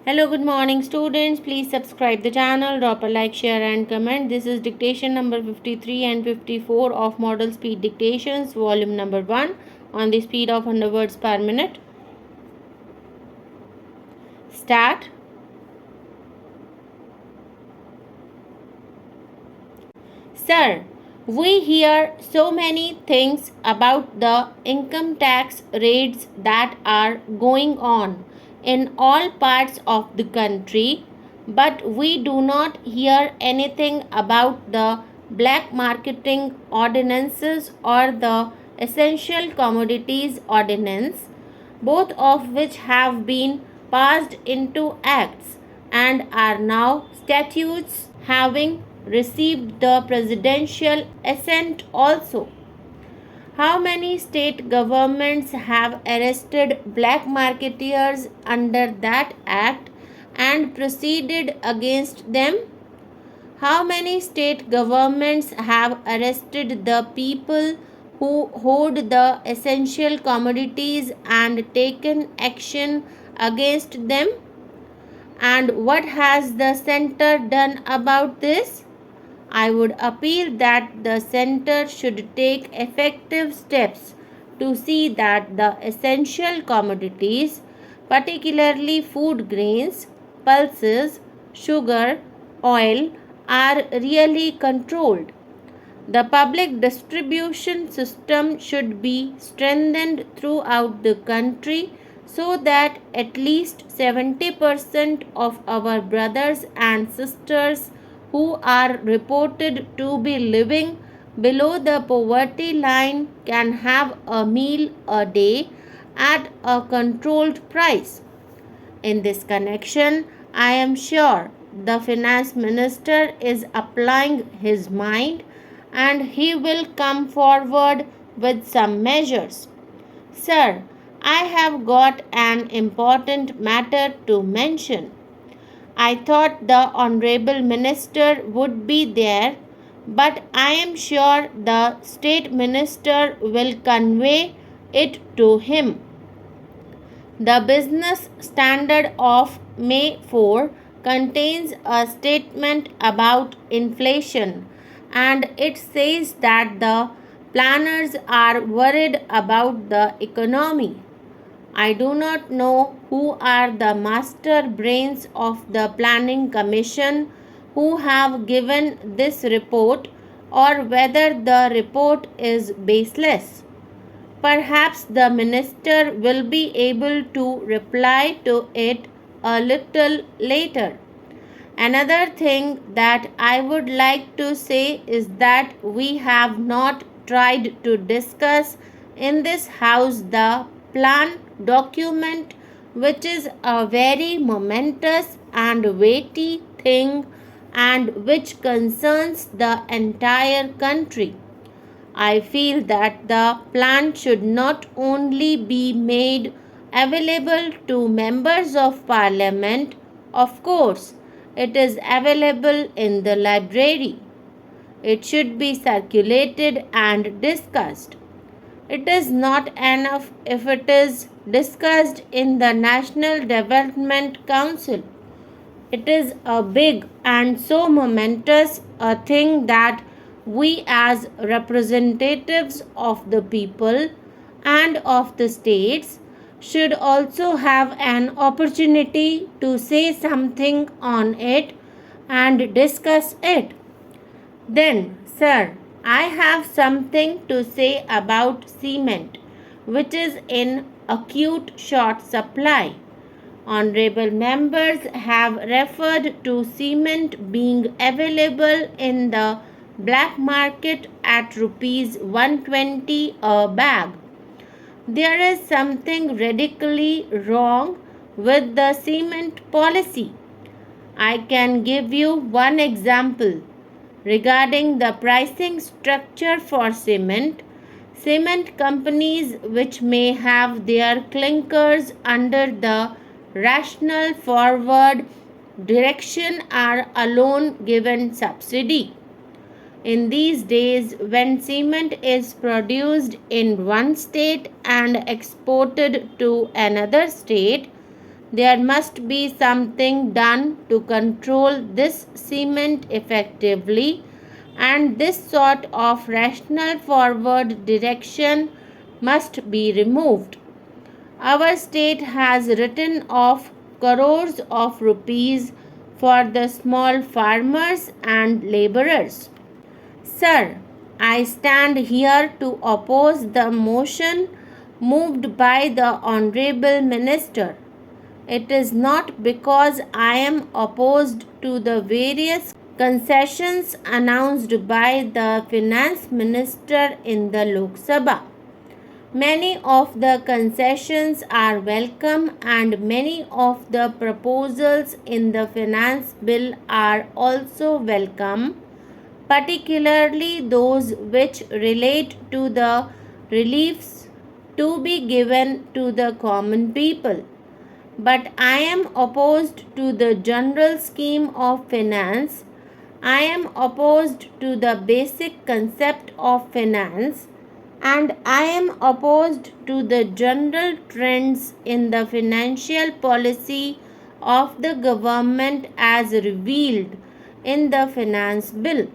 Hello, good morning students. Please subscribe the channel, drop a like, share and comment. This is dictation number 53 and 54 of Model Speed Dictations, volume number 1 on the speed of 100 words per minute. Start. Sir, we hear so many things about the income tax raids that are going on in all parts of the country, but we do not hear anything about the black marketing ordinances or the essential commodities ordinance, both of which have been passed into acts and are now statutes having received the presidential assent also. How many state governments have arrested black marketeers under that act and proceeded against them? How many state governments have arrested the people who hoard the essential commodities and taken action against them? And what has the center done about this? I would appeal that the center should take effective steps to see that the essential commodities, particularly food grains, pulses, sugar, oil, are really controlled. The public distribution system should be strengthened throughout the country so that at least 70% of our brothers and sisters who are reported to be living below the poverty line can have a meal a day at a controlled price. In this connection, I am sure the finance minister is applying his mind and he will come forward with some measures. Sir, I have got an important matter to mention. I thought the Honorable Minister would be there, but I am sure the State Minister will convey it to him. The Business Standard of May 4 contains a statement about inflation, and it says that the planners are worried about the economy. I do not know who are the master brains of the Planning Commission who have given this report or whether the report is baseless. Perhaps the minister will be able to reply to it a little later. Another thing that I would like to say is that we have not tried to discuss in this house the plan document, which is a very momentous and weighty thing and which concerns the entire country. I feel that the plan should not only be made available to members of parliament, of course, it is available in the library. It should be circulated and discussed. It is not enough if it is discussed in the National Development Council. It is a big and so momentous a thing that we as representatives of the people and of the states should also have an opportunity to say something on it and discuss it. Then, sir, I have something to say about cement, which is in acute short supply. Honorable members have referred to cement being available in the black market at rupees 120 a bag. There is something radically wrong with the cement policy. I can give you one example. Regarding the pricing structure for cement, cement companies which may have their clinkers under the rational forward direction are alone given subsidy. In these days, when cement is produced in one state and exported to another state, There must be something done to control this cement effectively, and this sort of rational forward direction must be removed. Our state has written off crores of rupees for the small farmers and laborers. Sir, I stand here to oppose the motion moved by the Honorable Minister. It is not because I am opposed to the various concessions announced by the Finance Minister in the Lok Sabha. Many of the concessions are welcome and many of the proposals in the finance bill are also welcome, particularly those which relate to the reliefs to be given to the common people. But I am opposed to the general scheme of finance. I am opposed to the basic concept of finance, and I am opposed to the general trends in the financial policy of the government as revealed in the finance bill.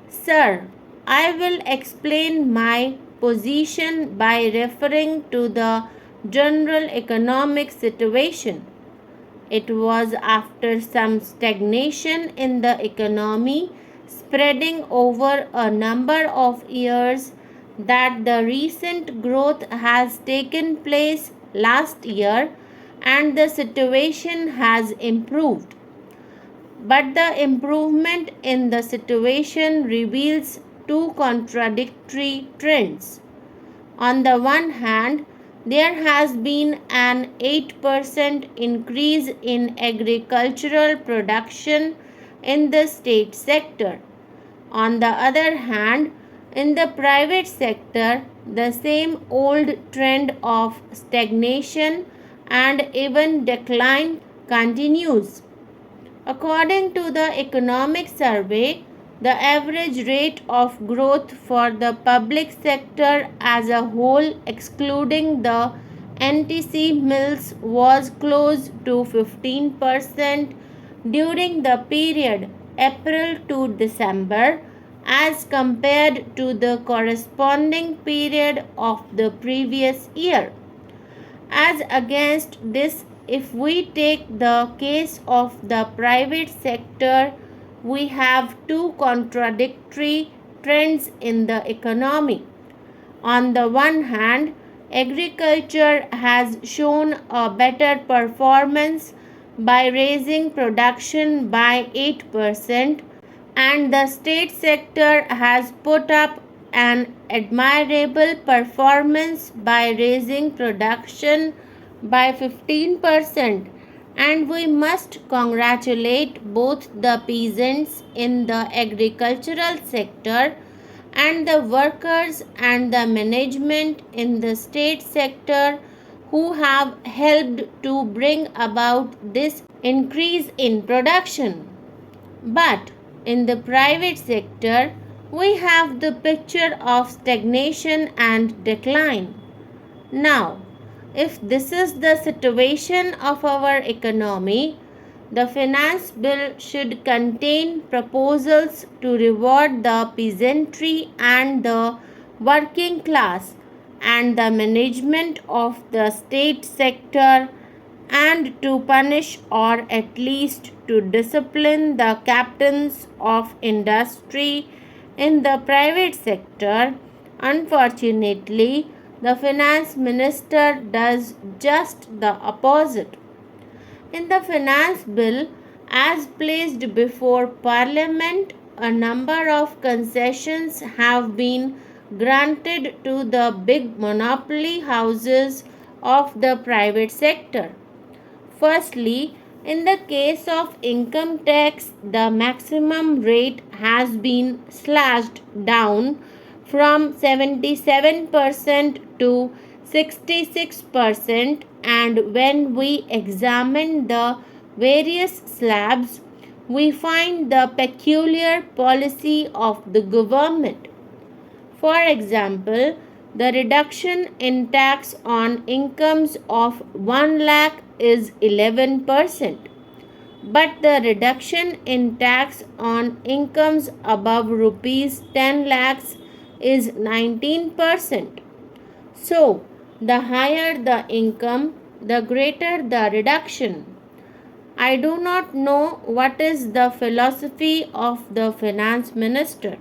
Sir, I will explain my position by referring to the general economic situation. It was after some stagnation in the economy spreading over a number of years that the recent growth has taken place last year and the situation has improved. But the improvement in the situation reveals two contradictory trends. On the one hand, there has been an 8% increase in agricultural production in the state sector. On the other hand, in the private sector, the same old trend of stagnation and even decline continues. According to the economic survey, the average rate of growth for the public sector as a whole, excluding the NTC mills, was close to 15% during the period April to December as compared to the corresponding period of the previous year. As against this, if we take the case of the private sector, we have two contradictory trends in the economy. On the one hand, agriculture has shown a better performance by raising production by 8%, and the state sector has put up an admirable performance by raising production by 15%, and we must congratulate both the peasants in the agricultural sector and the workers and the management in the state sector who have helped to bring about this increase in production. But in the private sector, we have the picture of stagnation and decline. Now, if this is the situation of our economy, the finance bill should contain proposals to reward the peasantry and the working class and the management of the state sector, and to punish or at least to discipline the captains of industry in the private sector. Unfortunately, the finance minister does just the opposite. In the finance bill, as placed before Parliament, a number of concessions have been granted to the big monopoly houses of the private sector. Firstly, in the case of income tax, the maximum rate has been slashed down from 77% to 66%, and when we examine the various slabs, we find the peculiar policy of the government. For example, The reduction in tax on incomes of 1 lakh is 11%, but the reduction in tax on incomes above rupees 10 lakhs is 19%. So, the higher the income, the greater the reduction. I do not know what is the philosophy of the finance minister.